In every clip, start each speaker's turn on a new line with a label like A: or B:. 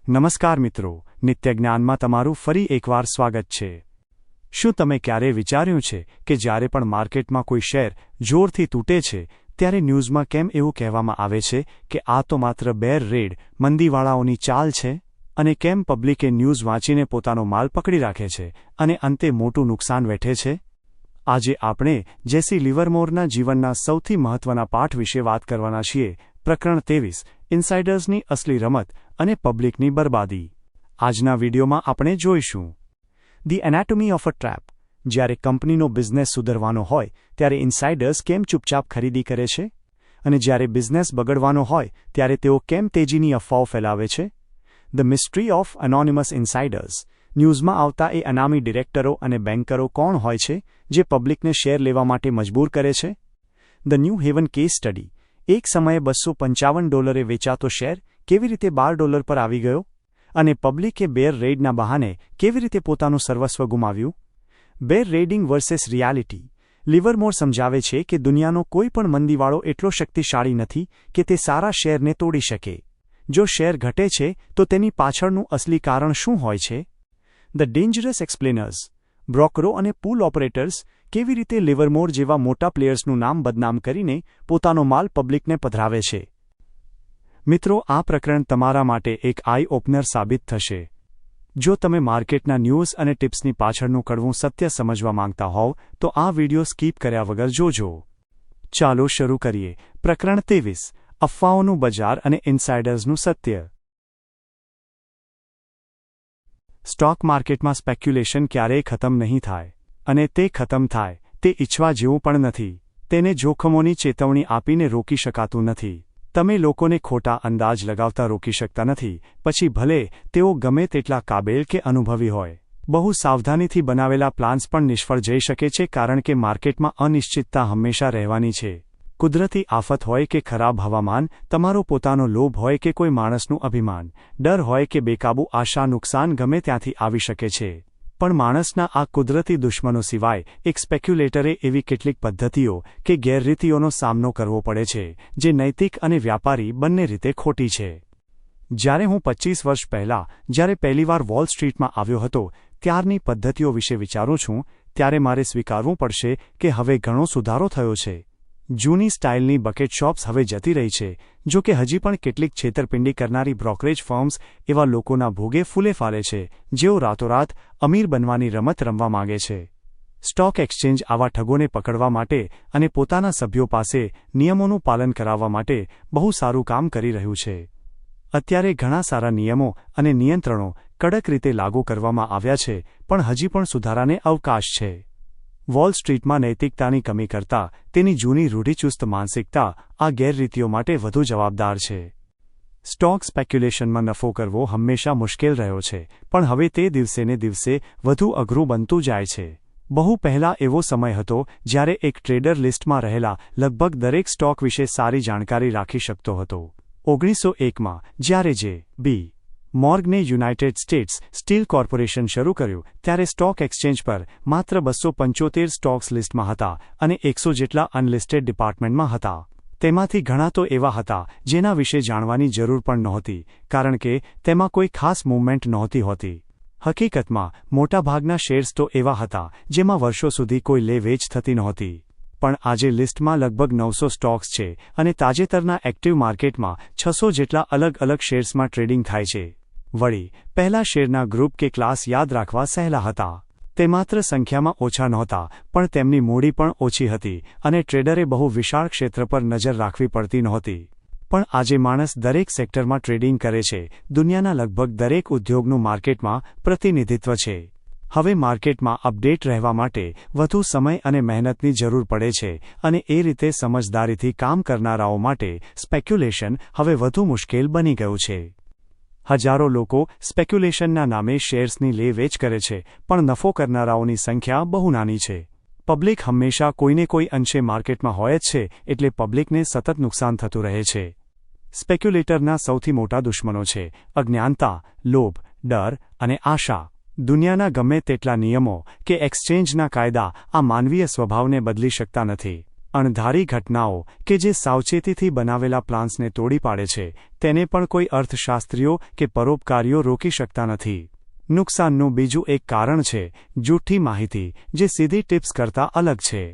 A: નમસ્કાર મિત્રો, નિત્ય જ્ઞાનમાં તમારું ફરી એકવાર સ્વાગત છે। શું તમે ક્યારે વિચાર્યું છે કે જ્યારે પણ માર્કેટમાં કોઈ શેર જોરથી તૂટે છે ત્યારે ન્યૂઝમાં કેમ એવું કહેવામાં આવે છે કે આ તો માત્ર બેર રેડ મંદીવાળાઓની ચાલ છે, અને કેમ પબ્લિકે ન્યૂઝ વાંચીને પોતાનો માલ પકડી રાખે છે અને અંતે મોટું નુકસાન વેઠે છે? આજે આપણે જેસી લિવરમોરના જીવનના સૌથી મહત્વના પાઠ વિશે વાત કરવાના છીએ। પ્રકરણ 23, ઇનસાઇડર્સની અસલી રમત અને પબ્લિકની બરબાદી। આજના વિડીયોમાં આપણે જોઈશું the anatomy of a trap. જ્યારે કંપનીનો બિઝનેસ સુધરવાનો હોય ત્યારે ઇનસાઇડર્સ કેમ ચૂપચાપ ખરીદી કરે છે, અને જ્યારે બિઝનેસ બગડવાનો હોય ત્યારે તેઓ કેમ તેજીની અફવાઓ ફેલાવે છે। The mystery of anonymous insiders. ન્યૂઝમાં આવતા એ અનામી ડિરેક્ટરો અને બેન્કરો કોણ હોય છે જે પબ્લિકને શેર લેવા માટે મજબૂર કરે છે? The new heaven case study. એક સમયે $255 વેચાતો શેર કેવી રીતે $12 પર આવી ગયો, અને પબ્લિકે બેર રેડના બહાને કેવી રીતે પોતાનું સર્વસ્વ ગુમાવ્યું? બેર રેડિંગ વર્સેસ રિયાલિટી। લિવરમોર સમજાવે છે કે દુનિયાનો કોઈ પણ મંદીવાળો એટલો શક્તિશાળી નથી કે તે સારા શેરને તોડી શકે। જો શેર ઘટે છે તો તેની પાછળનું અસલી કારણ શું હોય છે? The dangerous એક્સપ્લેનર્સ। બ્રોકરો અને પૂલ ઓપરેટર્સ કેવી રીતે લિવરમોર જેવા મોટા પ્લેયર્સનું નામ બદનામ કરીને પોતાનો માલ પબ્લિકને પધરાવે છે? મિત્રો, આ પ્રકરણ તમારા માટે એક આઈ ઓપનર સાબિત થશે। જો તમે માર્કેટના ન્યૂઝ અને ટિપ્સની પાછળનું કડવું સત્ય સમજવા માંગતા હોવ તો આ વિડિયો સ્કીપ કર્યા વગર જોજો। ચાલો શરૂ કરીએ। પ્રકરણ 23, અફવાઓનું બજાર અને ઇનસાઇડર્સનું સત્ય। સ્ટોક માર્કેટમાં સ્પેક્યુલેશન ક્યારેય ખતમ નહીં થાય, અને તે ખતમ થાય તે ઈચ્છવા જેવું પણ નથી। તેને જોખમોની ચેતવણી આપીને રોકી શકાતું નથી। તમે લોકોને ખોટા અંદાજ લગાવતા રોકી શકતા નથી, પછી ભલે તેઓ ગમે તેટલા કાબેલ કે અનુભવી હોય। બહુ સાવધાનીથી બનાવેલા પ્લાન્સ પણ નિષ્ફળ જઈ શકે છે, કારણ કે માર્કેટમાં અનિશ્ચિતતા હંમેશા રહેવાની છે। કુદરતી આફત હોય કે ખરાબ હવામાન, તમારો પોતાનો લોભ હોય કે કોઈ માણસનું અભિમાન, ડર હોય કે બેકાબૂ આશા, નુકસાન ગમે ત્યાંથી આવી શકે છે। પણ માણસના આ કુદરતી દુશ્મનો સિવાય એક સ્પેક્યુલેટરે એવી કેટલીક પદ્ધતિઓ કે ગેરરીતિઓનો સામનો કરવો પડે છે જે નૈતિક અને વ્યાપારી બંને રીતે ખોટી છે। જ્યારે હું 25 વર્ષ પહેલાં જ્યારે પહેલીવાર વોલ સ્ટ્રીટમાં આવ્યો હતો ત્યારની પદ્ધતિઓ વિશે વિચારું છું ત્યારે મારે સ્વીકારવું પડશે કે હવે ઘણો સુધારો થયો છે। જૂની સ્ટાઇલની બકેટ શોપ્સ હવે જતી રહી છે, જો કે હજી પણ કેટલીક છેતરપિંડી કરનારી બ્રોકરેજ ફર્મ્સ એવા લોકોના ભોગે ફૂલે ફાલે છે જેઓ રાતોરાત અમીર બનવાની રમત રમવા માંગે છે। સ્ટોક એક્સચેન્જ આવા ઠગોને પકડવા માટે અને પોતાના સભ્યો પાસે નિયમોનું પાલન કરાવવા માટે બહુ સારું કામ કરી રહ્યું છે। અત્યારે ઘણા સારા નિયમો અને નિયંત્રણો કડક રીતે લાગુ કરવામાં આવ્યા છે, પણ હજી પણ સુધારાને અવકાશ છે। વોલ સ્ટ્રીટમાં નૈતિકતાની કમી કરતાં તેની જૂની રૂઢિચુસ્ત માનસિકતા આ ગેરરીતિઓ માટે વધુ જવાબદાર છે। સ્ટોક સ્પેક્યુલેશનમાં નફો કરવો હંમેશા મુશ્કેલ રહ્યો છે, પણ હવે તે દિવસેને દિવસે વધુ અઘરું બનતું જાય છે। બહુ પહેલાં એવો સમય હતો જ્યારે એક ટ્રેડર લિસ્ટમાં રહેલા લગભગ દરેક સ્ટોક વિશે સારી જાણકારી રાખી શકતો હતો। 1901માં જ્યારે જે.બી. મોર્ગને યુનાઇટેડ સ્ટેટ્સ સ્ટીલ કોર્પોરેશન શરૂ કર્યું ત્યારે સ્ટોક એક્સચેન્જ પર માત્ર 275 સ્ટોક્સ લિસ્ટમાં હતા અને 100 જેટલા અનલિસ્ટેડ ડિપાર્ટમેન્ટમાં હતા। તેમાંથી ઘણા તો એવા હતા જેના વિશે જાણવાની જરૂર પણ નહોતી, કારણ કે તેમાં કોઈ ખાસ મૂવમેન્ટ નહોતી હોતી। હકીકતમાં મોટાભાગના શેર્સ તો એવા હતા જેમાં વર્ષો સુધી કોઈ લે વેચ થતી નહોતી। પણ આજે લિસ્ટમાં લગભગ 900 સ્ટોક્સ છે અને તાજેતરના એક્ટિવ માર્કેટમાં 600 જેટલા અલગ અલગ શેર્સમાં ટ્રેડિંગ થાય છે। વળી પહેલા શેરના ગ્રુપ કે ક્લાસ યાદ રાખવા સહેલા હતા। તે માત્ર સંખ્યામાં ઓછા નહોતા, પણ તેમની મૂડી પણ ઓછી હતી અને ટ્રેડરે બહુ વિશાળ ક્ષેત્ર પર નજર રાખવી પડતી નહોતી। પણ આજે માણસ દરેક સેક્ટરમાં ટ્રેડિંગ કરે છે, દુનિયાના લગભગ દરેક ઉદ્યોગનું માર્કેટમાં પ્રતિનિધિત્વ છે। હવે માર્કેટમાં અપડેટ રહેવા માટે વધુ સમય અને મહેનતની જરૂર પડે છે, અને એ રીતે સમજદારીથી કામ કરનારાઓ માટે સ્પેક્યુલેશન હવે વધુ મુશ્કેલ બની ગયું છે। હજારો લોકો સ્પેક્યુલેશનના નામે શેર્સની લે વેચ કરે છે, પણ નફો કરનારાઓની સંખ્યા બહુ નાની છે। પબ્લિક હંમેશા કોઈને કોઈ અંશે માર્કેટમાં હોય જ છે, એટલે પબ્લિકને સતત નુકસાન થતું રહે છે। સ્પેક્યુલેટરના સૌથી મોટા દુશ્મનો છે અજ્ઞાનતા, લોભ, ડર અને આશા। દુનિયાના ગમે તેટલા નિયમો કે એક્સચેન્જના કાયદા આ માનવીય સ્વભાવને બદલી શકતા નથી। અણધારી ઘટનાઓ કે જે સાવચેતીથી બનાવેલા પ્લાન્સને તોડી પાડે છે, તેને પણ કોઈ અર્થશાસ્ત્રીઓ કે પરોપકારીઓ રોકી શકતા નથી. નુકસાનનું બીજું એક કારણ છે જૂઠી માહિતી, જે સીધી ટિપ્સ કરતાં અલગ છે.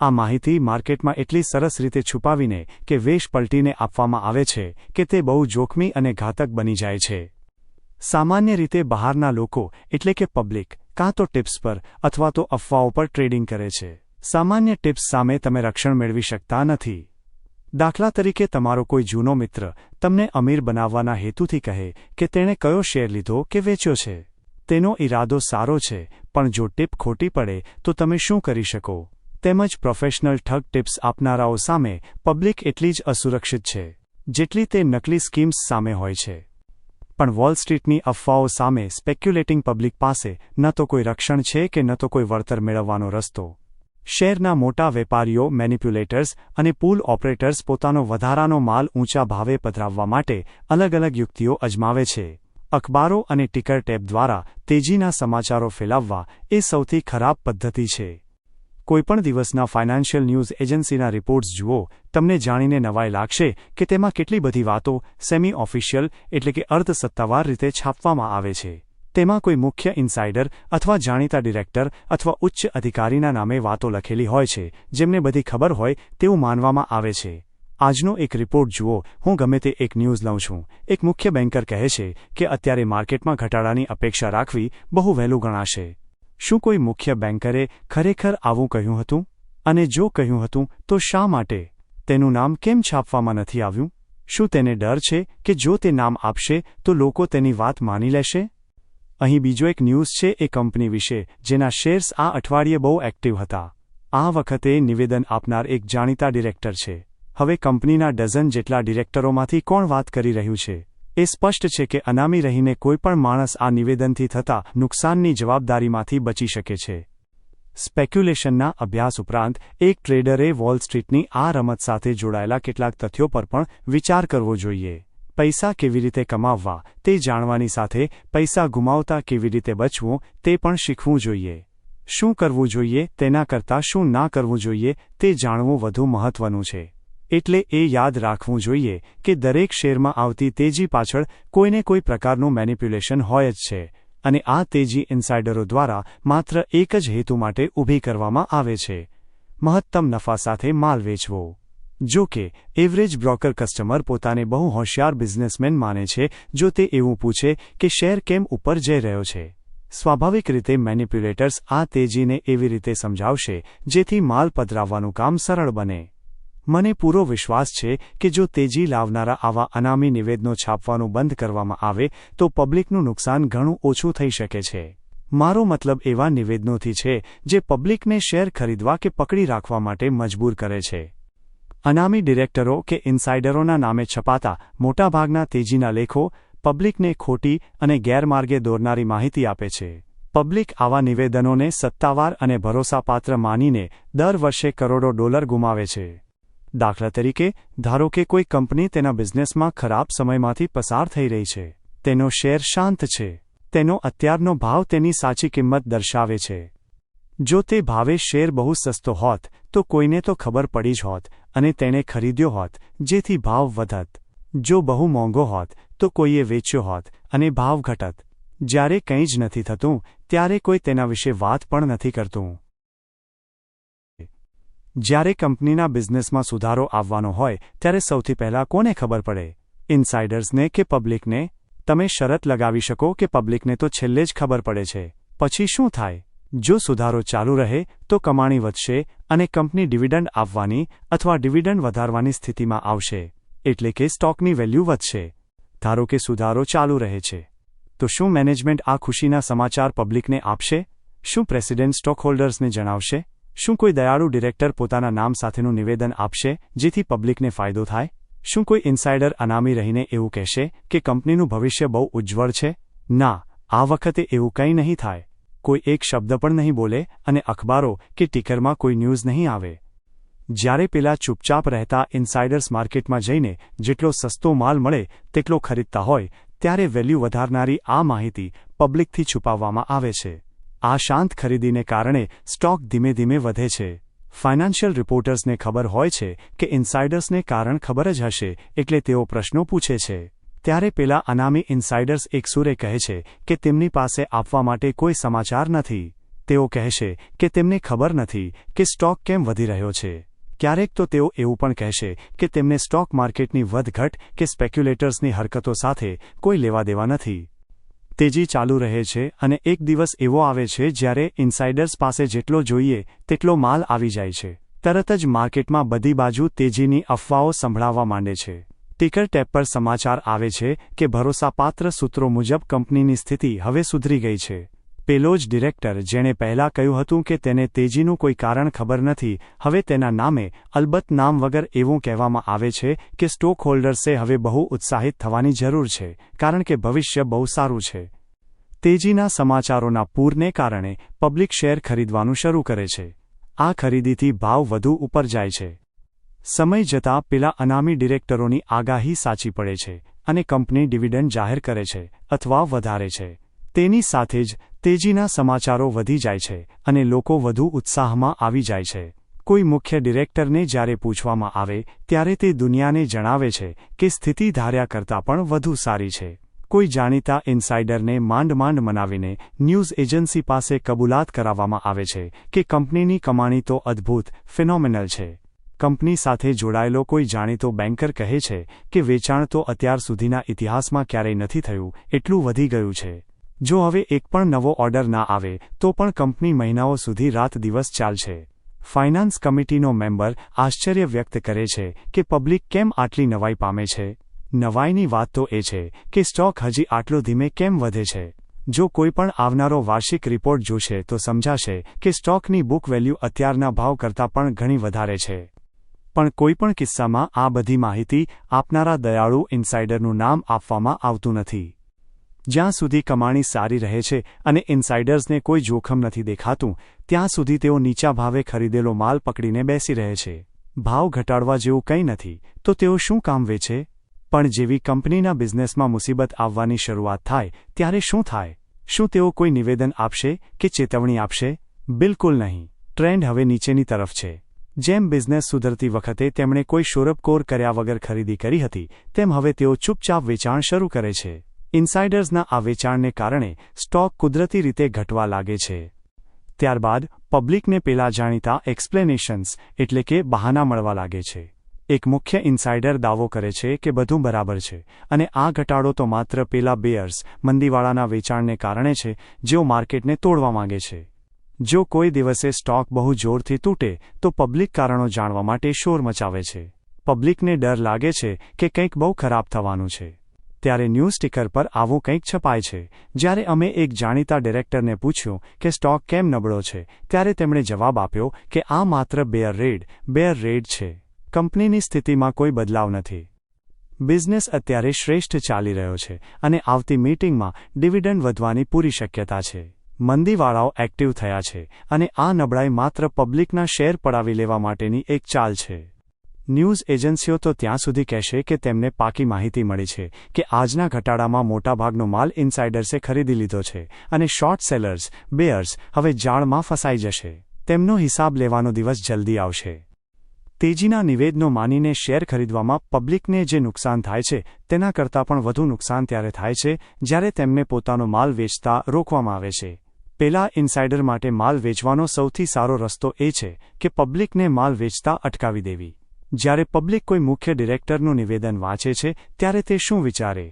A: આ માહિતી માર્કેટમાં એટલી સરસ રીતે છુપાવીને કે વેશ પલટીને આપવામાં આવે છે કે તે બહુ જોખમી અને ઘાતક બની જાય છે. સામાન્ય રીતે બહારના લોકો એટલે કે પબ્લિક કાં તો ટિપ્સ પર અથવા તો અફવાઓ પર ટ્રેડિંગ કરે છે. સામાન્ય ટિપ્સ સામે તમે રક્ષણ મેળવી શકતા નથી. દાખલા તરીકે તમારો કોઈ જૂનો મિત્ર તમને અમીર બનાવવાના હેતુથી કહે કે તેણે કયો શેર લીધો કે વેચ્યો છે. તેનો ઈરાદો સારો છે, પણ જો ટીપ ખોટી પડે તો તમે શું કરી શકો? તેમજ પ્રોફેશનલ ઠગ ટિપ્સ આપનારાઓ સામે પબ્લિક એટલી જ અસુરક્ષિત છે જેટલી તે નકલી સ્કીમ્સ સામે હોય છે. પણ વોલ સ્ટ્રીટની અફવાઓ સામે સ્પેક્યુલેટિંગ પબ્લિક પાસે ન તો કોઈ રક્ષણ છે કે ન તો કોઈ વળતર મેળવવાનો રસ્તો. શેરના મોટા વેપારીઓ, મેનિપ્યુલેટર્સ અને પૂલ ઓપરેટર્સ પોતાનો વધારાનો માલ ઊંચા ભાવે પધરાવવા માટે અલગ અલગ યુક્તિઓ અજમાવે છે. અખબારો અને ટિકર ટેપ દ્વારા તેજીના સમાચારો ફેલાવવા એ સૌથી ખરાબ પદ્ધતિ છે. કોઈપણ દિવસના ફાઇનાન્શિયલ ન્યૂઝ એજન્સીના રિપોર્ટ્સ જુઓ, તમને જાણીને નવાઈ લાગશે કે તેમાં કેટલી બધી વાતો સેમી ઓફિશિયલ એટલે કે અર્ધ સત્તાવાર રીતે છાપવામાં આવે છે. તેમાં કોઈ મુખ્ય ઇનસાઇડર અથવા જાણીતા ડિરેક્ટર અથવા ઉચ્ચ અધિકારીના નામે વાતો લખેલી હોય છે, જેમને બધી ખબર હોય તેવું માનવામાં આવે છે. આજનો એક રિપોર્ટ જુઓ. હું ગમે તે એક ન્યૂઝ લઉં છું. એક મુખ્ય બેન્કર કહે છે કે અત્યારે માર્કેટમાં ઘટાડાની અપેક્ષા રાખવી બહુ વહેલું ગણાશે. શું કોઈ મુખ્ય બેન્કરે ખરેખર આવું કહ્યું હતું? અને જો કહ્યું હતું તો શા માટે? તેનું નામ કેમ છાપવામાં નથી આવ્યું? શું તેને ડર છે કે જો તે નામ આપશે તો લોકો તેની વાત માની લેશે? અહીં બીજો એક ન્યૂઝ છે એ કંપની વિશે જેના શેર્સ આ અઠવાડિયે બહુ એક્ટિવ હતા. આ વખતે નિવેદન આપનાર એક જાણીતા ડિરેક્ટર છે. હવે કંપનીના ડઝન જેટલા ડિરેક્ટરોમાંથી કોણ વાત કરી રહ્યું છે? એ સ્પષ્ટ છે કે અનામી રહીને કોઈપણ માણસ આ નિવેદનથી થતા નુકસાનની જવાબદારીમાંથી બચી શકે છે. સ્પેક્યુલેશનના અભ્યાસ ઉપરાંત એક ટ્રેડરે વોલ સ્ટ્રીટની આ રમત સાથે જોડાયેલા કેટલાક તથ્યો પર પણ વિચાર કરવો જોઈએ. પૈસા કેવી રીતે કમાવવા તે જાણવાની સાથે પૈસા ગુમાવતા કેવી રીતે બચવું તે પણ શીખવું જોઈએ. શું કરવું જોઈએ તેના કરતાં શું ના કરવું જોઈએ તે જાણવું વધુ મહત્વનું છે. એટલે એ યાદ રાખવું જોઈએ કે દરેક શેરમાં આવતી તેજી પાછળ કોઈને કોઈ પ્રકારનું મેનિપ્યુલેશન હોય જ છે, અને આ તેજી ઇનસાઇડરો દ્વારા માત્ર એક જ હેતુ માટે ઊભી કરવામાં આવે છે: મહત્તમ નફા સાથે માલ વેચવો. જો કે એવરેજ બ્રોકર કસ્ટમર પોતાને બહુ હોશિયાર બિઝનેસમેન માને છે જો તે એવું પૂછે કે શેર કેમ ઉપર જઈ રહ્યો છે. સ્વાભાવિક રીતે મેનિપ્યુલેટર્સ આ તેજીને એવી રીતે સમજાવશે જેથી માલ પધરાવવાનું કામ સરળ બને. મને પૂરો વિશ્વાસ છે કે જો તેજી લાવનારા આવા અનામી નિવેદનો છાપવાનું બંધ કરવામાં આવે તો પબ્લિકનું નુકસાન ઘણું ઓછું થઈ શકે છે. મારો મતલબ એવા નિવેદનોથી છે જે પબ્લિકને શેર ખરીદવા કે પકડી રાખવા માટે મજબૂર કરે છે. અનામી ડિરેક્ટરો કે ઇનસાઇડરોના નામે છપાતા મોટાભાગના તેજીના લેખો પબ્લિકને ખોટી અને ગેરમાર્ગે દોરનારી માહિતી આપે છે. પબ્લિક આવા નિવેદનોને સત્તાવાર અને ભરોસાપાત્ર માનીને દર વર્ષે કરોડો ડોલર ગુમાવે છે. દાખલા તરીકે, ધારો કે કોઈ કંપની તેના બિઝનેસમાં ખરાબ સમયમાંથી પસાર થઈ રહી છે. તેનો શેર શાંત છે. તેનો અત્યારનો ભાવ તેની સાચી કિંમત દર્શાવે છે. જો તે ભાવે શેર બહુ સસ્તો હોત તો કોઈને તો ખબર પડી જ હોત અને તેણે ખરીદ્યો હોત, જેથી ભાવ વધત. જો બહુ મોંઘો હોત તો કોઈએ વેચ્યો હોત અને ભાવ ઘટત. જ્યારે કંઈ જ નથી થતું ત્યારે કોઈ તેના વિશે વાત પણ નથી કરતું. જ્યારે કંપનીના બિઝનેસમાં સુધારો આવવાનો હોય ત્યારે સૌથી પહેલાં કોને ખબર પડે? ઇનસાઇડર્સને કે પબ્લિકને? તમે શરત લગાવી શકો કે પબ્લિકને તો છેલ્લે જ ખબર પડે છે. પછી શું થાય? જો સુધારો ચાલુ રહે તો કમાણી વધશે અને કંપની ડિવિડન્ડ આપવાની અથવા ડિવિડન્ડ વધારવાની સ્થિતિમાં આવશે, એટલે કે સ્ટોકની વેલ્યુ વધશે. ધારો કે સુધારો ચાલુ રહે છે, તો શું મેનેજમેન્ટ આ ખુશીના સમાચાર પબ્લિકને આપશે? શું પ્રેસિડેન્ટ સ્ટોકહોલ્ડર્સને જણાવશે? શું કોઈ દયાળુ ડિરેક્ટર પોતાના નામ સાથેનું નિવેદન આપશે જેથી પબ્લિકને ફાયદો થાય? શું કોઈ ઇનસાઇડર અનામી રહીને એવું કહેશે કે કંપનીનું ભવિષ્ય બહુ ઉજ્જવળ છે? ના, આ વખતે એવું કંઈ નહીં થાય. કોઈ એક શબ્દ પણ નહીં બોલે અને અખબારો કે ટિકરમાં કોઈ ન્યૂઝ નહીં આવે. જ્યારે પેલા ચૂપચાપ રહેતા ઇનસાઇડર્સ માર્કેટમાં જઈને જેટલો સસ્તો માલ મળે તેટલો ખરીદતા હોય ત્યારે વેલ્યુ વધારનારી આ માહિતી પબ્લિકથી છુપાવવામાં આવે છે. આ શાંત ખરીદીને કારણે સ્ટોક ધીમે ધીમે વધે છે. ફાઇનાન્શિયલ રિપોર્ટર્સને ખબર હોય છે કે ઇનસાઇડર્સને કારણ ખબર જ હશે, એટલે તેઓ પ્રશ્નો પૂછે છે. ત્યારે પેલા અનામી ઇનસાઇડર્સ એકસૂરે કહે છે કે તેમની પાસે આપવા માટે કોઈ સમાચાર નથી. તેઓ કહેશે કે તેમને ખબર નથી કે સ્ટોક કેમ વધી રહ્યો છે. ક્યારેક તો તેઓ એવું પણ કહેશે કે તેમને સ્ટોક માર્કેટની વધઘટ કે સ્પેક્યુલેટર્સની હરકતો સાથે કોઈ લેવાદેવા નથી. તેજી ચાલુ રહે છે અને એક દિવસ એવો આવે છે જ્યારે ઇનસાઇડર્સ પાસે જેટલો જોઈએ તેટલો માલ આવી જાય છે. તરત જ માર્કેટમાં બધી બાજુ તેજીની અફવાઓ સંભળાવવા માંડે છે. ટિકર ટેપ પર સમાચાર આવે છે કે ભરોસાપાત્ર સૂત્રો મુજબ કંપનીની સ્થિતિ હવે સુધરી ગઈ છે. પેલો જ ડિરેક્ટર જેણે પહેલાં કહ્યું હતું કે તેને તેજીનું કોઈ કારણ ખબર નથી, હવે તેના નામે અલબત્ત નામ વગર એવું કહેવામાં આવે છે કે સ્ટોક હોલ્ડર્સે હવે બહુ ઉત્સાહિત થવાની જરૂર છે, કારણ કે ભવિષ્ય બહુ સારું છે. તેજીના સમાચારોના પૂરને કારણે પબ્લિક શેર ખરીદવાનું શરૂ કરે છે. આ ખરીદીથી ભાવ વધુ ઉપર જાય છે. સમય જતાં પેલા અનામી ડિરેક્ટરોની આગાહી સાચી પડે છે અને કંપની ડિવિડન્ડ જાહેર કરે છે અથવા વધારે છે. તેની સાથે જ તેજીના સમાચારો વધી જાય છે અને લોકો વધુ ઉત્સાહમાં આવી જાય છે. કોઈ મુખ્ય ડિરેક્ટરને જ્યારે પૂછવામાં આવે ત્યારે તે દુનિયાને જણાવે છે કે સ્થિતિ ધાર્યા કરતાં પણ વધુ સારી છે. કોઈ જાણીતા ઇનસાઇડરને માંડ મનાવીને ન્યૂઝ એજન્સી પાસે કબૂલાત કરાવવામાં આવે છે કે કંપનીની કમાણી તો અદ્ભુત, ફિનોમિનલ છે. કંપની સાથે જોડાયેલો કોઈ જાણીતો બેન્કર કહે છે કે વેચાણ તો અત્યાર સુધીના ઇતિહાસમાં ક્યારેય નથી થયું, એટલું વધી ગયું છે. જો હવે એક પણ નવો ઓર્ડર ના આવે તો પણ કંપની મહિનાઓ સુધી રાત દિવસ ચાલશે. ફાઇનાન્સ કમિટીનો મેમ્બર આશ્ચર્ય વ્યક્ત કરે છે કે પબ્લિક કેમ આટલી નવાઈ પામે છે. નવાઈની વાત તો એ છે કે સ્ટોક હજી આટલો ધીમે કેમ વધે છે. જો કોઈ પણ આવનારો વાર્ષિક રિપોર્ટ જોશે તો સમજાશે કે સ્ટોકની બુક વેલ્યુ અત્યારના ભાવ કરતાં પણ ઘણી વધારે છે. પણ કોઈપણ કિસ્સામાં આ બધી માહિતી આપનારા દયાળુ ઇનસાઇડરનું નામ આપવામાં આવતું નથી. જ્યાં સુધી કમાણી સારી રહે છે અને ઇનસાઇડર્સને કોઈ જોખમ નથી દેખાતું, ત્યાં સુધી તેઓ નીચા ભાવે ખરીદેલો માલ પકડીને બેસી રહે છે. ભાવ ઘટાડવા જેવું કંઈ નથી તો તેઓ શું કામ વેચે? પણ જેવી કંપનીના બિઝનેસમાં મુસીબત આવવાની શરૂઆત થાય ત્યારે શું થાય? શું તેઓ કોઈ નિવેદન આપશે કે ચેતવણી આપશે? બિલકુલ નહીં. ટ્રેન્ડ હવે નીચેની તરફ છે. જેમ બિઝનેસ સુધરતી વખતે તેમણે કોઈ શોરબકોર કર્યા વગર ખરીદી કરી હતી, તેમ હવે તેઓ ચૂપચાપ વેચાણ શરૂ કરે છે. ઇનસાઇડર્સના આ વેચાણને કારણે સ્ટોક કુદરતી રીતે ઘટવા લાગે છે. ત્યારબાદ પબ્લિકને પેલા જાણીતા એક્સપ્લેનેશન્સ એટલે કે બહાના મળવા લાગે છે. એક મુખ્ય ઇનસાઇડર દાવો કરે છે કે બધું બરાબર છે અને આ ઘટાડો તો માત્ર પેલા બેયર્સ, મંદીવાળાના વેચાણને કારણે છે જેઓ માર્કેટને તોડવા માંગે છે. જો કોઈ દિવસે સ્ટોક બહુ જોરથી તૂટે તો પબ્લિક કારણો જાણવા માટે શોર મચાવે છે. પબ્લિકને ડર લાગે છે કે કંઈક બહુ ખરાબ થવાનું છે. ત્યારે ન્યૂઝ સ્ટીકર પર આવું કંઈક છપાય છે. જ્યારે અમે એક જાણીતા ડિરેક્ટરને પૂછ્યું કે સ્ટોક કેમ નબળો છે, ત્યારે તેમણે જવાબ આપ્યો કે આ માત્ર બેર રેડ છે. કંપનીની સ્થિતિમાં કોઈ બદલાવ નથી. બિઝનેસ અત્યારે શ્રેષ્ઠ ચાલી રહ્યો છે અને આવતી મીટિંગમાં ડિવિડન્ડ વધવાની પૂરી શક્યતા છે. મંદીવાળાઓ એક્ટિવ થયા છે અને આ નબળાઈ માત્ર પબ્લિકના શેર પડાવી લેવા માટેની એક ચાલ છે. ન્યૂઝ એજન્સીઓ તો ત્યાં સુધી કહેશે કે તેમને પાકી માહિતી મળી છે કે આજના ઘટાડામાં મોટાભાગનો માલ ઇનસાઇડર્સે ખરીદી લીધો છે અને શોર્ટ સેલર્સ, બેયર્સ હવે જાળમાં ફસાઈ જશે. તેમનો હિસાબ લેવાનો દિવસ જલ્દી આવશે. તેજીના નિવેદનો માનીને શેર ખરીદવામાં પબ્લિકને જે નુકસાન થાય છે તેના કરતાં પણ વધુ નુકસાન ત્યારે થાય છે જ્યારે તેમને પોતાનો માલ વેચતા રોકવામાં આવે છે. પેલા ઇનસાઇડર માટે માલ વેચવાનો સૌથી સારો રસ્તો એ છે કે પબ્લિકને માલ વેચતા અટકાવી દેવી. જ્યારે પબ્લિક કોઈ મુખ્ય ડિરેક્ટરનું નિવેદન વાંચે છે ત્યારે તે શું વિચારે?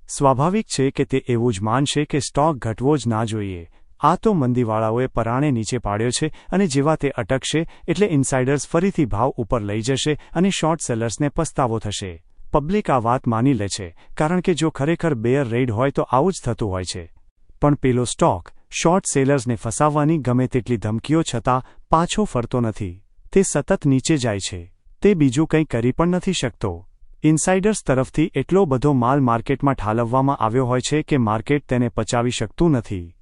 A: સ્વાભાવિક છે કે તે એવું જ માનશે કે સ્ટોક ઘટવો જ ના જોઈએ. આ તો મંદીવાળાઓએ પરાણે નીચે પાડ્યો છે અને જેવા તે અટકશે એટલે ઇનસાઇડર્સ ફરીથી ભાવ ઉપર લઈ જશે અને શોર્ટ સેલર્સને પસ્તાવો થશે. પબ્લિક આ વાત માની લે છે કારણ કે જો ખરેખર બેયર રેડ હોય તો આવું જ થતું હોય છે. પણ પેલો સ્ટોક શોર્ટ સેલર્સને ફસાવવાની ગમે તેટલી ધમકીઓ છતાં પાછો ફરતો નથી. તે સતત નીચે જાય છે. તે બીજું કંઈ કરી પણ નથી શકતો. ઇનસાઇડર્સ તરફથી એટલો બધો માલ માર્કેટમાં ઠાલવવામાં આવ્યો હોય છે કે માર્કેટ તેને પચાવી શકતું નથી.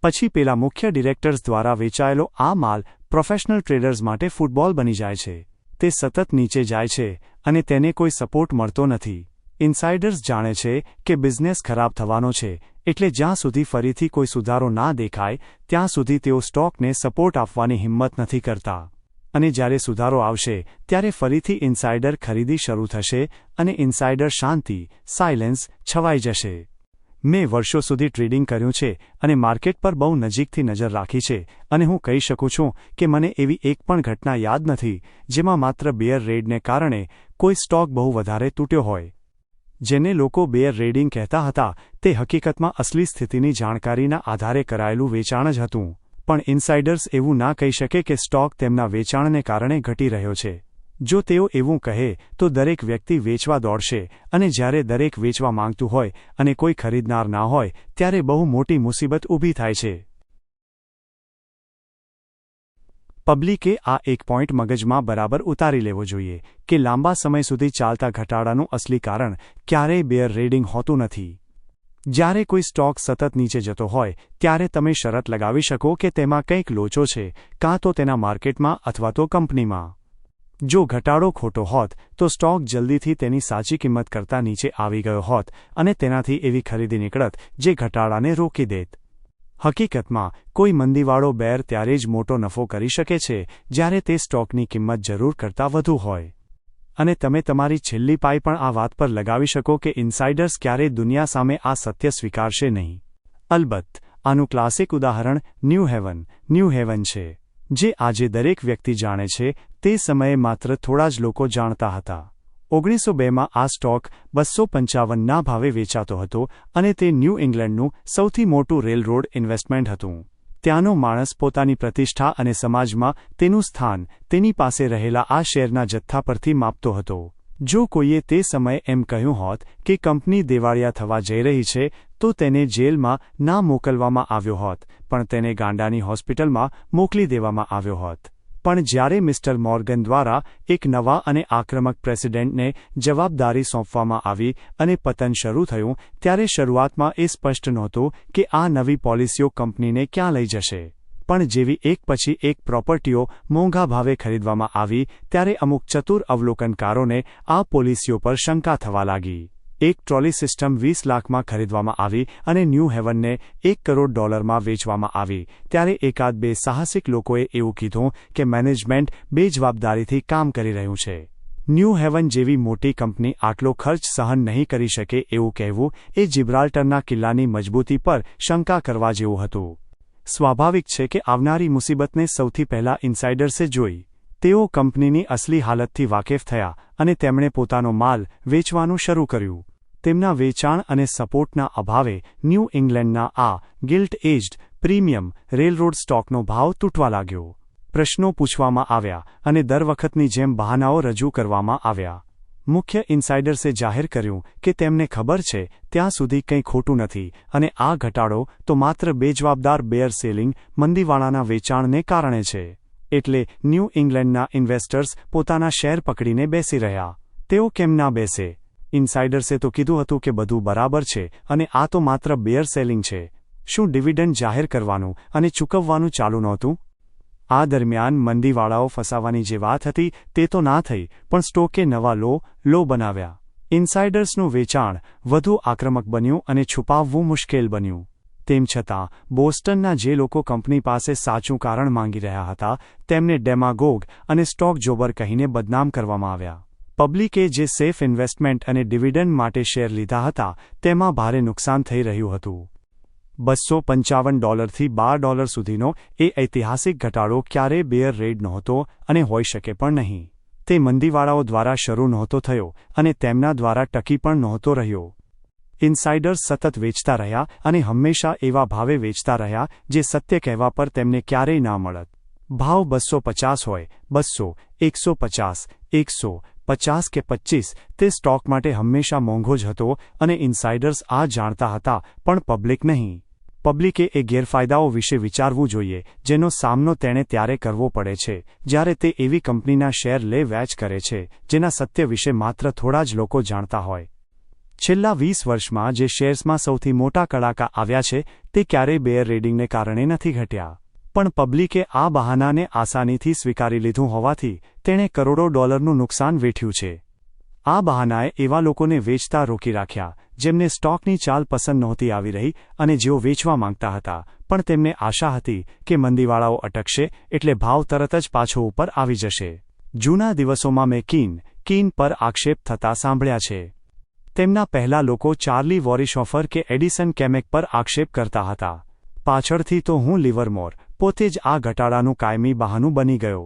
A: પછી પેલા મુખ્ય ડિરેક્ટર્સ દ્વારા વેચાયેલો આ માલ પ્રોફેશનલ ટ્રેડર્સ માટે ફૂટબોલ બની જાય છે. તે સતત નીચે જાય છે અને તેને કોઈ સપોર્ટ મળતો નથી. ઇનસાઇડર્સ જાણે છે કે બિઝનેસ ખરાબ થવાનો છે, એટલે જ્યાં સુધી ફરીથી કોઈ સુધારો ના દેખાય ત્યાં સુધી તેઓ સ્ટોકને સપોર્ટ આપવાની હિંમત નથી કરતા. અને જ્યારે સુધારો આવશે ત્યારે ફરીથી ઇનસાઇડર ખરીદી શરૂ થશે અને ઇનસાઇડર શાંતિ સાયલેન્સ છવાઈ જશે. મેં વર્ષો સુધી ટ્રેડિંગ કર્યું છે અને માર્કેટ પર બહુ નજીકથી નજર રાખી છે અને હું કહી શકું છું કે મને એવી એક પણ ઘટના યાદ નથી જેમાં માત્ર બેર રેડને કારણે કોઈ સ્ટોક બહુ વધારે તૂટ્યો હોય. જેને લોકો બેર રેડિંગ કહેતા હતા તે હકીકતમાં અસલી સ્થિતિની જાણકારીના આધારે કરાયેલું વેચાણ જ હતું. પણ ઇનસાઇડર્સ એવું ના કહી શકે કે સ્ટોક તેમના વેચાણને કારણે ઘટી રહ્યો છે. જો તેઓ એવું કહે તો દરેક વ્યક્તિ વેચવા દોડશે અને જ્યારે દરેક વેચવા માંગતું હોય અને કોઈ ખરીદનાર ના હોય ત્યારે બહુ મોટી મુસીબત ઊભી થાય છે. પબ્લિકે આ એક પોઈન્ટ મગજમાં બરાબર ઉતારી લેવો જોઈએ કે લાંબા સમય સુધી ચાલતા ઘટાડાનું અસલી કારણ ક્યારેય બેર રેડિંગ હોતું નથી. જ્યારે કોઈ સ્ટોક સતત નીચે જતો હોય ત્યારે તમે શરત લગાવી શકો કે તેમાં કંઈક લોચો છે, કાં તો તેના માર્કેટમાં અથવા તો કંપનીમાં. જો ઘટાડો ખોટો હોત તો સ્ટોક જલ્દીથી તેની સાચી કિંમત કરતાં નીચે આવી ગયો હોત અને તેનાથી એવી ખરીદી નીકળત જે ઘટાડાને રોકી દેત. હકીકતમાં કોઈ મંદીવાળો બેર ત્યારે જ મોટો નફો કરી શકે છે જ્યારે તે સ્ટોકની કિંમત જરૂર કરતાં વધુ હોય. અને તમે તમારી છેલ્લી પાઈ પણ આ વાત પર લગાવી શકો કે ઇનસાઇડર્સ ક્યારેય દુનિયા સામે આ સત્ય સ્વીકારશે નહીં. અલબત્ત આનું ક્લાસિક ઉદાહરણ ન્યૂ હેવન છે, જે આજે દરેક વ્યક્તિ જાણે છે. તે સમયે માત્ર થોડા જ લોકો જાણતા હતા. 1902માં આ સ્ટોક 255ના ભાવે વેચાતો હતો અને તે ન્યૂ ઇંગ્લેન્ડનું સૌથી મોટું રેલરોડ ઇન્વેસ્ટમેન્ટ હતું. ત્યાંનો માણસ પોતાની પ્રતિષ્ઠા અને સમાજમાં તેનું સ્થાન તેની પાસે રહેલા આ શેરના જથ્થા પરથી માપતો હતો. જો કોઈએ તે સમયે એમ કહ્યું હોત કે કંપની દિવાળિયા થવા જઈ રહી છે તો તેને જેલમાં ના મોકલવામાં આવ્યો હોત, પણ તેને ગાંડાની હોસ્પિટલમાં મોકલી દેવામાં આવ્યો હોત. પણ જ્યારે મિસ્ટર મોર્ગન દ્વારા એક નવા અને આક્રમક પ્રેસિડેન્ટને જવાબદારી સોંપવામાં આવી અને પતન શરૂ થયું ત્યારે શરૂઆતમાં એ સ્પષ્ટ નહોતું કે આ નવી પોલિસીઓ કંપનીને ક્યાં લઈ જશે. પણ જેવી એક પછી એક પ્રોપર્ટીઓ મોંઘા ભાવે ખરીદવામાં આવી ત્યારે અમુક ચતુર અવલોકનકારોને આ પોલિસીઓ પર શંકા થવા લાગી. એક ટ્રોલી સિસ્ટમ 20 લાખમાં ખરીદવામાં આવી અને ન્યૂ હેવનને $1 કરોડ વેચવામાં આવી ત્યારે એકાદ બે સાહસિક લોકોએ એવું કીધું કે મેનેજમેન્ટ બેજવાબદારીથી કામ કરી રહ્યું છે. ન્યૂ હેવન જેવી મોટી કંપની આટલો ખર્ચ સહન નહીં કરી શકે એવું કહેવું એ જિબ્રાલ્ટરના કિલ્લાની મજબૂતી પર શંકા કરવા જેવું હતું. સ્વાભાવિક છે કે આવનારી મુસીબતને સૌથી પહેલા ઇનસાઇડર્સે જોઈ. તેઓ કંપનીની અસલી હાલતથી વાકેફ થયા અને તેમણે પોતાનો માલ વેચવાનું શરૂ કર્યું. તેમના વેચાણ અને સપોર્ટના અભાવે ન્યૂ ઇંગ્લેન્ડના આ ગિલ્ટ એજ્ડ પ્રીમિયમ રેલરોડ સ્ટોકનો ભાવ તૂટવા લાગ્યો. પ્રશ્નો પૂછવામાં આવ્યા અને દર વખતની જેમ બહાનાઓ રજૂ કરવામાં આવ્યા. મુખ્ય ઇનસાઇડર્સે જાહેર કર્યું કે તેમને ખબર છે ત્યાં સુધી કંઈ ખોટું નથી અને આ ઘટાડો તો માત્ર બેજવાબદાર બેર સેલિંગ મંદીવાળાના વેચાણને કારણે છે. એટલે ન્યૂ ઇંગ્લેન્ડના ઇન્વેસ્ટર્સ પોતાના શેર પકડીને બેસી રહ્યા. તેઓ કેમ ના બેસે? ઇનસાઇડર્સે તો કીધું હતું કે બધું બરાબર છે અને આ તો માત્ર બેર સેલિંગ છે. શું ડિવિડન્ડ જાહેર કરવાનું અને ચૂકવવાનું ચાલુ નહોતું? આ દરમિયાન મંદીવાળાઓ ફસાવાની જે વાત હતી તે તો ના થઈ, પણ સ્ટોકે નવા લો બનાવ્યા. ઇનસાઇડર્સનું વેચાણ વધુ આક્રમક બન્યું અને છુપાવવું મુશ્કેલ બન્યું. તેમ છતાં બોસ્ટનના જે લોકો કંપની પાસે સાચું કારણ માંગી રહ્યા હતા તેમને ડેમાગોગ અને સ્ટોક જોબર કહીને બદનામ કરવામાં આવ્યા. પબ્લિકે જે સેફ ઇન્વેસ્ટમેન્ટ અને ડિવિડન્ડ માટે શેર લીધા હતા તેમાં ભારે નુકસાન થઈ રહ્યું હતું. $255થી $12 સુધીનો એ ઐતિહાસિક ઘટાડો ક્યારેય બેર રેડ નહોતો અને હોઈ શકે પણ નહીં. તે મંદીવાળાઓ દ્વારા શરૂ નહોતો થયો અને તેમના દ્વારા ટકી પણ નહોતો રહ્યો. ઇનસાઇડર્સ સતત વેચતા રહ્યા અને હંમેશા એવા ભાવે વેચતા રહ્યા જે સત્ય કહેવા પર તેમને ક્યારેય ના મળત. ભાવ 250 હોય, 200, 150, 150 કે 25 તે સ્ટોક માટે હંમેશા મોંઘો જ હતો અને ઇનસાઇડર્સ આ જાણતા હતા પણ પબ્લિક નહીં. પબ્લિકે એ ગેરફાયદાઓ વિશે વિચારવું જોઈએ જેનો સામનો તેણે ત્યારે કરવો પડે છે જ્યારે તે એવી કંપનીના શેર લે વેચ કરે છે જેના સત્ય વિશે માત્ર થોડા જ લોકો જાણતા હોય. છેલ્લા 20 વર્ષમાં જે શેર્સમાં સૌથી મોટા કડાકા આવ્યા છે તે ક્યારેય બેર રેડિંગને કારણે નથી ઘટ્યા. પણ પબ્લિકે આ બહાનાને આસાનીથી સ્વીકારી લીધું હોવાથી તેણે કરોડો ડોલરનું નુકસાન વેઠ્યું છે. આ બહાનાએ એવા લોકોને વેચતા રોકી રાખ્યા જેમને સ્ટોકની ચાલ પસંદ નહોતી આવી રહી અને જેઓ વેચવા માંગતા હતા, પણ તેમને આશા હતી કે મંદીવાળાઓ અટકશે એટલે ભાવ તરત જ પાછો ઉપર આવી જશે. જૂના દિવસોમાં મેં કીન પર આક્ષેપ થતા સાંભળ્યા છે. તેમના પહેલા લોકો ચાર્લી વોરિશોફર કે એડિસન કેમેક પર આક્ષેપ કરતા હતા. પાછળથી તો હું લિવરમોર પોતે જ આ ઘટાડાનું કાયમી બહાનું બની ગયો.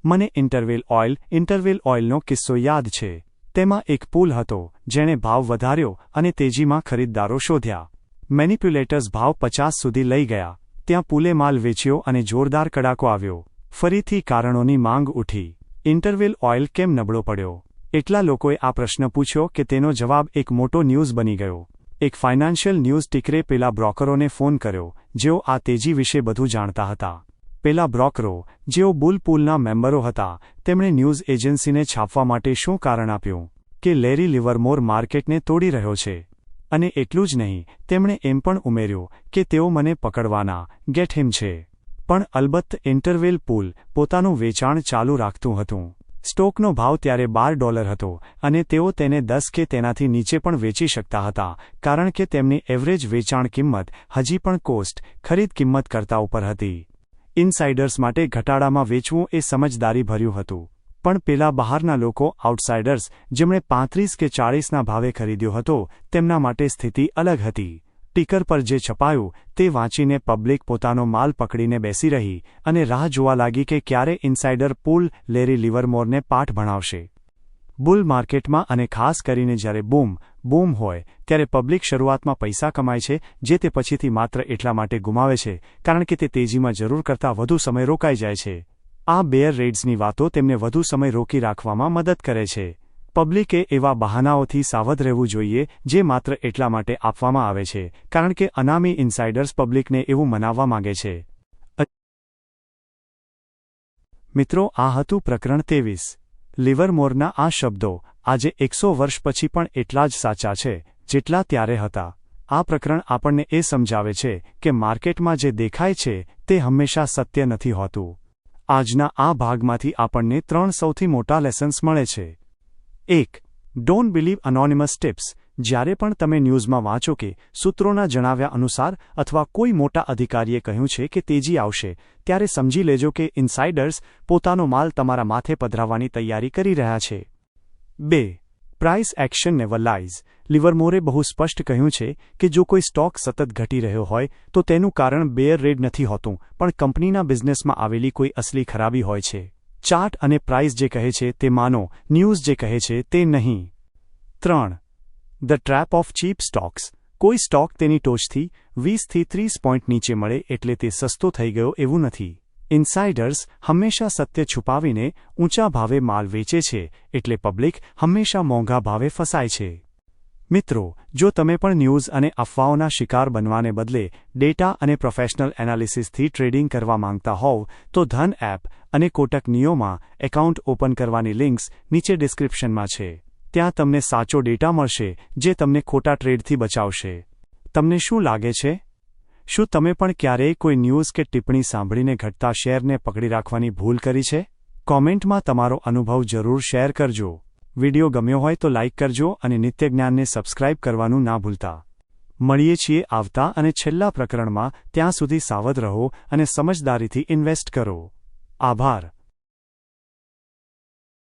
A: મને ઇન્ટરવેલ ઓઇલનો કિસ્સો યાદ છે. તેમાં એક પુલ હતો જેણે ભાવ વધાર્યો અને તેજીમાં ખરીદદારો શોધ્યા. મેનિપ્યુલેટર્સ ભાવ 50 સુધી લઈ ગયા. ત્યાં પુલે માલ વેચ્યો અને જોરદાર કડાકો આવ્યો. ફરીથી કારણોની માંગ ઉઠી. ઇન્ટરવેલ ઓઇલ કેમ નબળો પડ્યો? એટલા લોકોએ આ પ્રશ્ન પૂછ્યો કે તેનો જવાબ એક મોટો ન્યૂઝ બની ગયો. એક ફાઇનાન્શિયલ ન્યૂઝ ટિકરે પેલા બ્રોકરોને ફોન કર્યો જેઓ આ તેજી વિશે બધું જાણતા હતા. પેલા બ્રોકરો, જેઓ બુલ પૂલના મેમ્બરો હતા, તેમણે ન્યૂઝ એજન્સીને છાપવા માટે શું કારણ આપ્યું? કે લેરી લિવરમોર માર્કેટને તોડી રહ્યો છે. અને એટલું જ નહીં, તેમણે એમ પણ ઉમેર્યું કે તેઓ મને પકડવાના ગેટ હિમ છે. પણ અલબત્ત ઇન્ટરવેલ પૂલ પોતાનું વેચાણ ચાલુ રાખતું હતું. સ્ટોકનો ભાવ ત્યારે $12 હતો અને તેઓ તેને 10 કે તેનાથી નીચે પણ વેચી શકતા હતા કારણ કે તેમની એવરેજ વેચાણ કિંમત હજી પણ કોસ્ટ ખરીદ કિંમત કરતા ઉપર હતી. ઇનસાઇડર્સ માટે ઘટાડામાં વેચવું એ સમજદારીભર્યું હતું. પણ પેલા બહારના લોકો, આઉટસાઇડર્સ, જેમણે 35 કે 40ના ભાવે ખરીદ્યો હતો, તેમના માટે સ્થિતિ અલગ હતી. ટિકર પર જે છપાયું તે વાંચીને પબ્લિક પોતાનો માલ પકડીને બેસી રહી અને રાહ જોવા લાગી કે ક્યારે ઇનસાઇડર પુલ લેરી લિવરમોરને પાઠ ભણાવશે. બુલ માર્કેટમાં અને ખાસ કરીને જ્યારે બૂમ હોય ત્યારે પબ્લિક શરૂઆતમાં પૈસા કમાય છે જે તે પછીથી માત્ર એટલા માટે ગુમાવે છે કારણ કે તે તેજીમાં જરૂર કરતાં વધુ સમય રોકાઈ જાય છે. આ બેર રેડ્સની વાતો તેમને વધુ સમય રોકી રાખવામાં મદદ કરે છે. પબ્લિકે એવા બહાનાઓથી સાવધ રહેવું જોઈએ જે માત્ર એટલા માટે આપવામાં આવે છે કારણ કે અનામી ઇનસાઇડર્સ પબ્લિકને એવું મનાવવા માંગે છે. મિત્રો, આ હતું પ્રકરણ 23. લિવરમોરના આ શબ્દો આજે 100 વર્ષ પછી પણ એટલા જ સાચા છે જેટલા ત્યારે હતા. આ પ્રકરણ આપણને એ સમજાવે છે કે માર્કેટમાં જે દેખાય છે તે હંમેશા સત્ય નથી હોતું. આજના આ ભાગમાંથી આપણને 3 સૌથી મોટા લેસન્સ મળે છે. 1. Don't believe anonymous tips. જ્યારે પણ તમે ન્યૂઝમાં વાંચો કે સૂત્રોના જણાવ્યા અનુસાર અથવા કોઈ મોટા અધિકારીએ કહ્યું છે કે તેજી આવશે, ત્યારે સમજી લેજો કે ઇનસાઇડર્સ પોતાનો માલ તમારા માથે પધરાવવાની તૈયારી કરી રહ્યા છે. 2. Price action never lies. લિવરમોરે બહુ સ્પષ્ટ કહ્યું છે કે જો કોઈ સ્ટોક સતત ઘટી રહ્યો હોય તો તેનું કારણ બેર રેડ નથી હોતું, પણ કંપનીના બિઝનેસમાં આવેલી કોઈ અસલી ખરાબી હોય છે. ચાર્ટ અને પ્રાઇસ જે કહે છે તે માનો, ન્યૂઝ જે કહે છે તે નહીં. 3. The trap of cheap stocks. કોઈ સ્ટોક તેની ટોચથી 20 થી 30 પોઈન્ટ નીચે મળે એટલે તે સસ્તો થઈ ગયો એવું નથી. ઇનસાઇડર્સ હંમેશા સત્ય છુપાવીને ઊંચા ભાવે માલ વેચે છે એટલે પબ્લિક હંમેશા મોંઘા ભાવે ફસાય છે. મિત્રો, જો તમે પણ ન્યૂઝ અને અફવાઓના શિકાર બનવાને બદલે ડેટા અને પ્રોફેશનલ એનાલિસિસથી ટ્રેડિંગ કરવા માંગતા હોવ તો ધન એપ અને કોટક નિયોમાં એકાઉન્ટ ઓપન કરવાની લિંક્સ નીચે ડિસ્ક્રિપ્શનમાં છે. ત્યાં તમને સાચો ડેટા મળશે જે તમને ખોટા ટ્રેડથી બચાવશે. તમને શું લાગે છે? શું તમે પણ ક્યારેય કોઈ ન્યૂઝ કે ટિપ્પણી સાંભળીને ઘટતા શેરને પકડી રાખવાની ભૂલ કરી છે? કોમેન્ટમાં તમારો અનુભવ જરૂર શેર કરજો. વિડિયો ગમ્યો હોય તો લાઇક કરજો અને નિત્ય જ્ઞાનને સબસ્ક્રાઇબ કરવાનું ના ભૂલતા. મળીએ છીએ આવતા અને છેલ્લા પ્રકરણમાં. ત્યાં સુધી સાવધ રહો અને સમજદારીથી ઇન્વેસ્ટ કરો. આભાર.